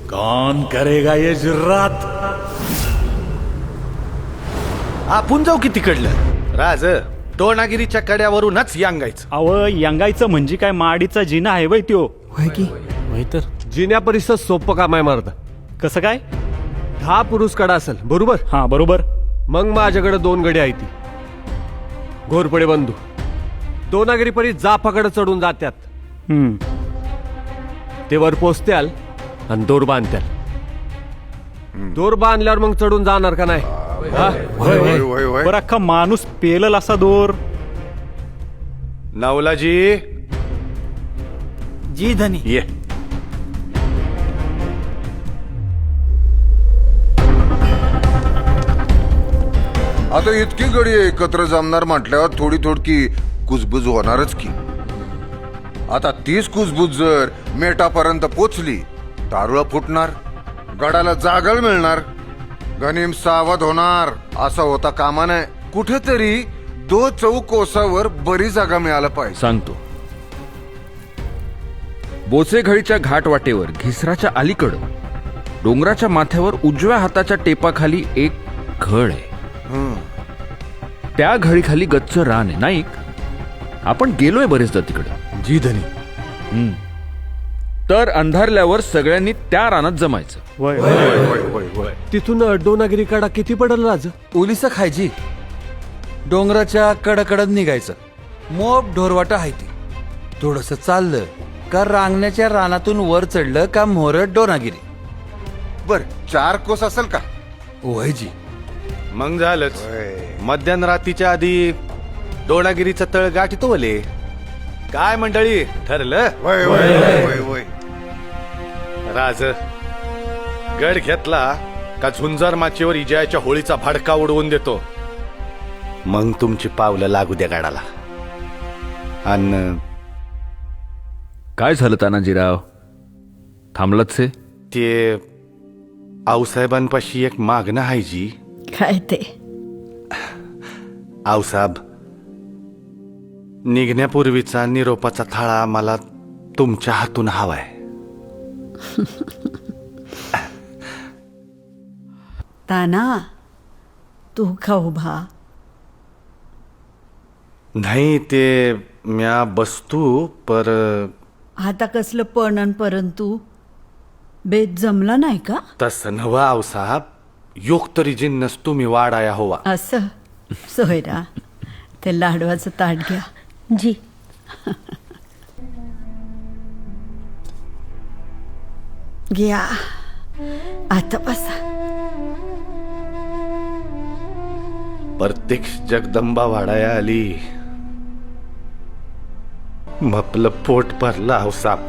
कौन करेगा ये जुर्रात? आपण जाऊ की तिकडलं राज. दोनागिरीच्या कड्यावरूनच यांगायचं. अव यांगायचं म्हणजे काय माडीचा जिना आहे वय त्यो. तर जिन्या परिसर सोपं काम आहे मारता. कसं काय? 10 पुरुष कडा असेल बरोबर. हा बरोबर. मग माझ्याकडे 2 गडी आहे ती घोरपडे बंधू. दोनागिरी परी जाफाकडे चढून जात्यात. ते वर पोचत्याल आणि दोर बांधत्याल. दोर बांधल्यावर मग चढून जाणार का नाही? हा? बरं अख्खा माणूस पेलल असा दोर. नवलाजी जी धनी. ये. आता इतकी गडी एकत्र जमणार म्हटल्यावर थोडी थोडकी कुजबुज होणारच की. आता 30 कुजबुज जर मेटापर्यंत पोचली दारुळा फुटणार, गडाला जागल मिळणार, गनिम सावध होणार. असा होता कामा नये. कुठेतरी 2 कोसावर बरी जागा मिळायला पाहिजे. सांगतो. बोचेघळीच्या घाटवाटेवर घिसराच्या अलीकडं डोंगराच्या माथ्यावर उजव्या हाताच्या टेपाखाली एक घळ आहे. त्या घळीखाली गच्च रान आहे. नाईक, आपण गेलोय बरेचदा तिकडं. जी धनी. तर अंधारल्यावर सगळ्यांनी त्या रानात जमायचं. वय तिथून दोनागिरी कडा किती पडल राज? ओलिसा खायची. डोंगराच्या कडकडत निघायचं. मोप ढोरवाटा आहे ती. थोडस चाललं का रांगण्याच्या रानातून वर चढलं का मोरट डोनागिरी. बर 4 कोस असेल का? ओहजी. मग झालंच. मध्यान रात्रीच्या आधी दोनागिरीचं तळ गाठीत वले. काय मंडळी ठरलं? वय वय वय वय वय. राज गड घेतला का झुंजार माचीवर इजयाच्या होळीचा भडका उडवून देतो. मग तुमची पावलं लागू द्या गाडाला. आणि काय झालं तानाजीराव? थांबलंच आहे? ते आऊसाहेबांपाशी एक मागणं आहे जी. काय ते? आऊसाहेब, निघण्यापूर्वीचा निरोपाचा थाळा मला तुमच्या हातून हवाय. ताना तू का उभा? नाही ते म्या बसतू पर. आता कसलं पणन परंतु बेत जमला नाही का? तसं नवं आऊसाहेब. योग तरी जिन्नस तुम्ही वाढाया हवा. असं सोयरा ते लाडवाचं ताट घ्या. जी. घ्या आता बसा. प्रत्यक्ष जगदंबा वाढाया आली. मपलं पोट भरलं आऊसाहेब.